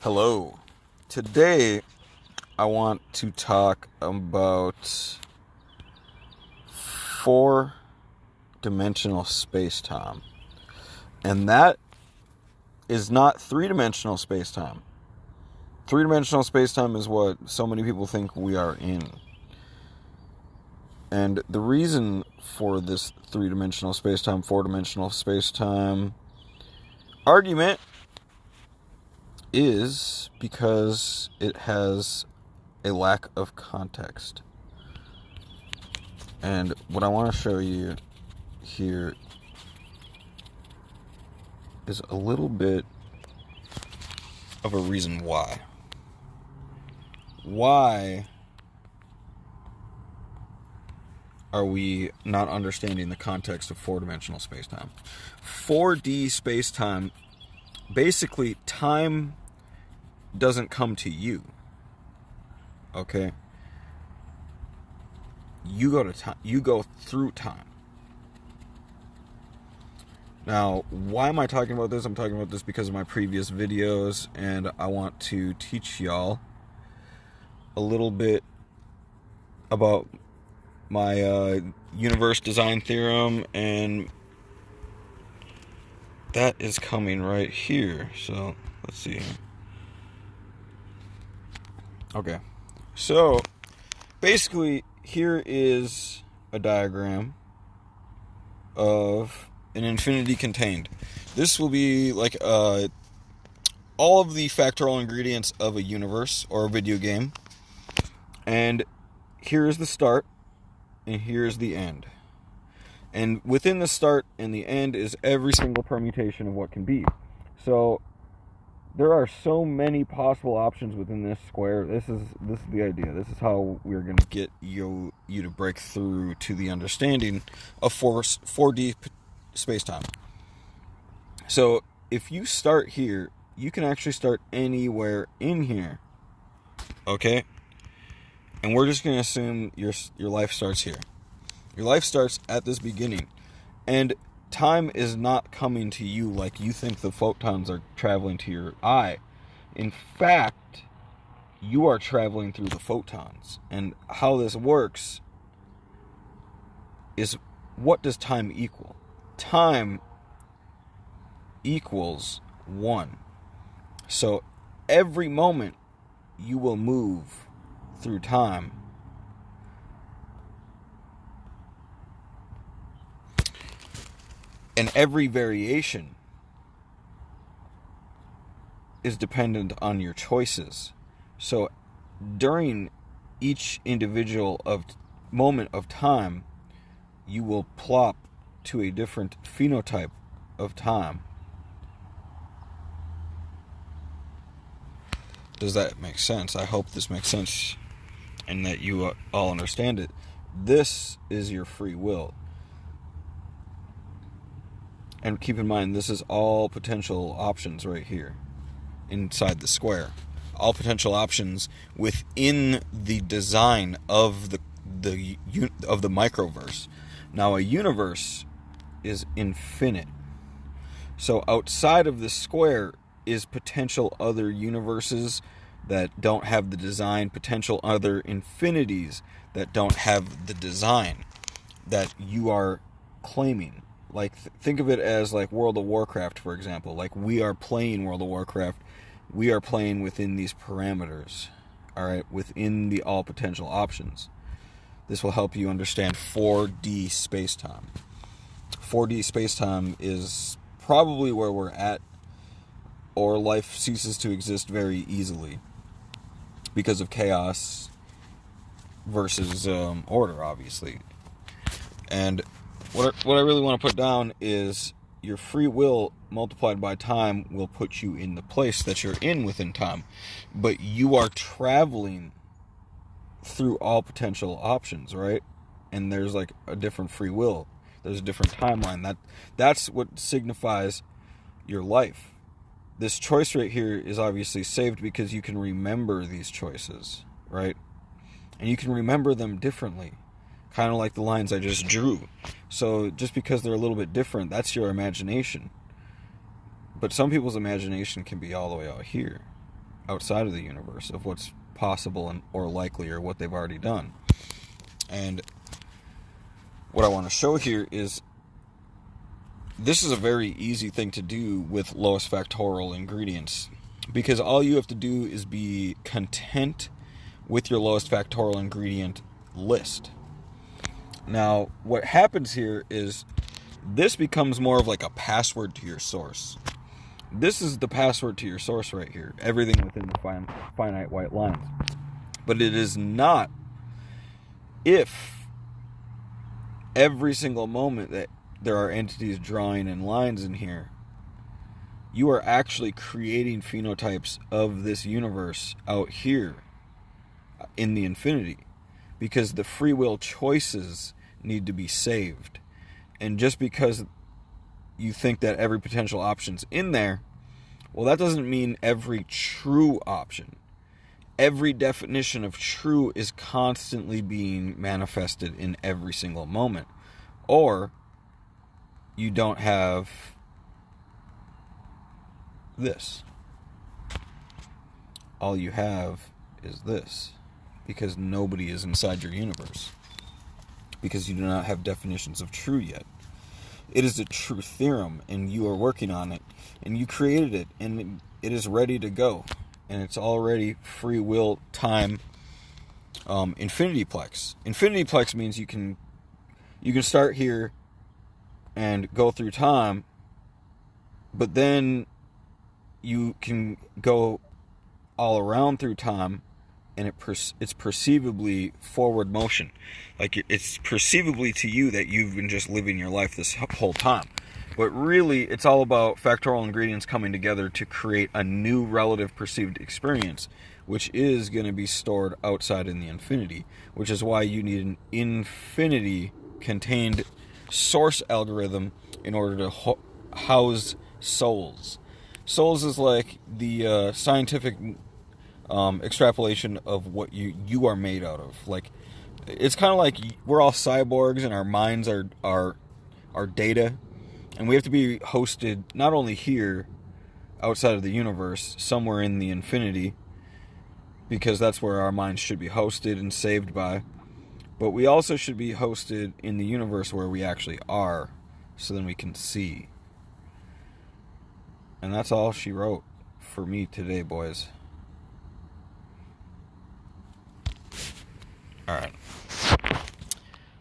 Hello. Today, I want to talk about four-dimensional space-time. And that is not three-dimensional space-time. Three-dimensional space-time is what so many people think we are in. And the reason for this three-dimensional space-time, four-dimensional space-time argument is because it has a lack of context. And what I want to show you here is a little bit of a reason why. Why are we not understanding the context of four-dimensional space-time? 4D space-time, basically, time doesn't come to you. Okay? You go to time. You go through time. Now, why am I talking about this? I'm talking about this because of my previous videos, and I want to teach y'all a little bit about my universe design theorem, and that is coming right here. So, let's see. Okay. So, basically, here is a diagram of an infinity contained. This will be like all of the factorial ingredients of a universe or a video game. And here is the start, and here's the end. And within the start and the end is every single permutation of what can be. So there are so many possible options within this square. This is the idea. This is how we're going to get you to break through to the understanding of 4D space-time. So if you start here, you can actually start anywhere in here. Okay? And we're just going to assume your life starts here. Your life starts at this beginning. And time is not coming to you like you think the photons are traveling to your eye. In fact, you are traveling through the photons. And how this works is, what does time equal? Time equals 1. So every moment you will move through time, and every variation is dependent on your choices. So during each individual moment of time, you will plop to a different phenotype of time. Does that make sense? I hope this makes sense and that you all understand it. This is your free will. And keep in mind, this is all potential options right here inside the square. All potential options within the design of the microverse. Now, a universe is infinite. So outside of the square is potential other universes that don't have the design, potential other infinities that don't have the design that you are claiming. Like, think of it as like World of Warcraft, for example. Like, we are playing World of Warcraft. We are playing within these parameters, all right, within the all potential options. This will help you understand 4D space-time. 4D space-time is probably where we're at, or life ceases to exist very easily because of chaos versus order, obviously. And what I really want to put down is your free will multiplied by time will put you in the place that you're in within time. But you are traveling through all potential options, right? And there's like a different free will. There's a different timeline. That's what signifies your life. This choice right here is obviously saved because you can remember these choices, right? And you can remember them differently. Kind of like the lines I just drew. So just because they're a little bit different, that's your imagination. But some people's imagination can be all the way out here. outside of the universe, of what's possible and or likely, or what they've already done. And what I want to show here is this is a very easy thing to do with lowest factorial ingredients, because all you have to do is be content with your lowest factorial ingredient list. Now, what happens here is this becomes more of like a password to your source. This is the password to your source right here. Everything within the finite white lines. But it is not if every single moment that there are entities drawing in lines in here, you are actually creating phenotypes of this universe out here in the infinity, because the free will choices need to be saved. And just because you think that every potential option's in there, well, that doesn't mean every true option. Every definition of true is constantly being manifested in every single moment. Or you don't have this. All you have is this, because nobody is inside your universe, because you do not have definitions of true yet. It is a true theorem, and you are working on it, and you created it, and it is ready to go, and it's already free will time infinityplex. Infinityplex means you can start here and go through time, but then you can go all around through time, and it's perceivably forward motion. Like, it's perceivably to you that you've been just living your life this whole time. But really, it's all about factorial ingredients coming together to create a new relative perceived experience, which is going to be stored outside in the infinity, which is why you need an infinity contained source algorithm in order to house souls. Souls is like the scientific extrapolation of what you are made out of. Like, it's kind of like we're all cyborgs and our minds are data, and we have to be hosted not only here outside of the universe, somewhere in the infinity, because that's where our minds should be hosted and saved by, but we also should be hosted in the universe where we actually are, so then we can see. And that's all she wrote for me today, boys. Alright.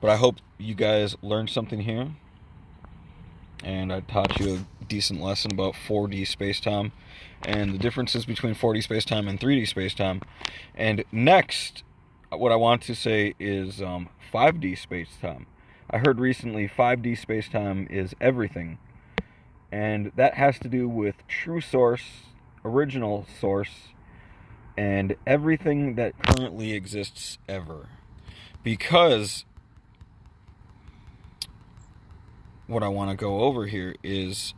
But I hope you guys learned something here, and I taught you a decent lesson about 4D space-time and the differences between 4D space-time and 3D space-time. And next, what I want to say is 5D space-time. I heard recently 5D space-time is everything, and that has to do with true source, original source, and everything that currently exists ever. Because what I want to go over here is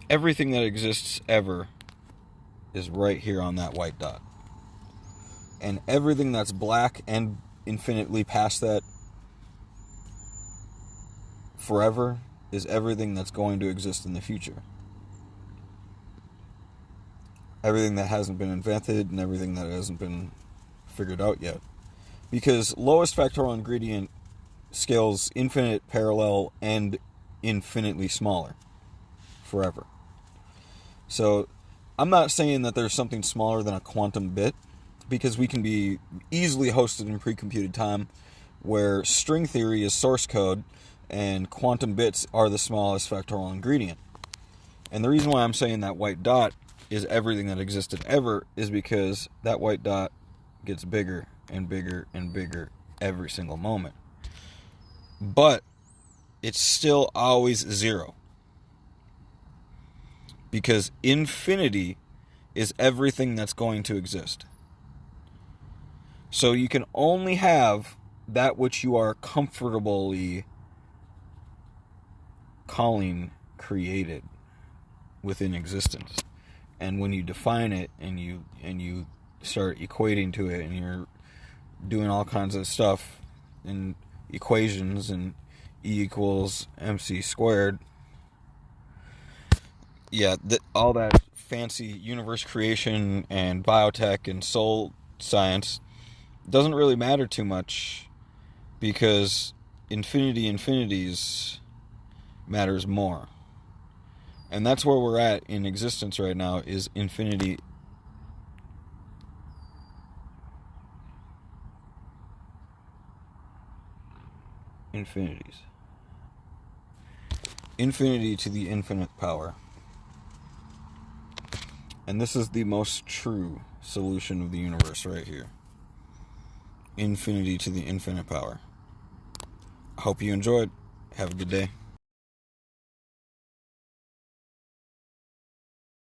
everything that exists ever is right here on that white dot. And everything that's black and infinitely past that forever is everything that's going to exist in the future. Everything that hasn't been invented and everything that hasn't been figured out yet. Because lowest factorial ingredient scales infinite, parallel, and infinitely smaller forever. So I'm not saying that there's something smaller than a quantum bit, because we can be easily hosted in pre-computed time, where string theory is source code and quantum bits are the smallest factorial ingredient. And the reason why I'm saying that white dot is everything that existed ever is because that white dot gets bigger and bigger and bigger every single moment. But it's still always zero. Because infinity is everything that's going to exist. So you can only have that which you are comfortably calling created within existence. And when you define it and you start equating to it, and you're doing all kinds of stuff in equations and E equals MC squared, yeah, all that fancy universe creation and biotech and soul science doesn't really matter too much, because infinities matters more. And that's where we're at in existence right now, is infinities. Infinity to the infinite power. And this is the most true solution of the universe right here. Infinity to the infinite power. I hope you enjoyed. Have a good day.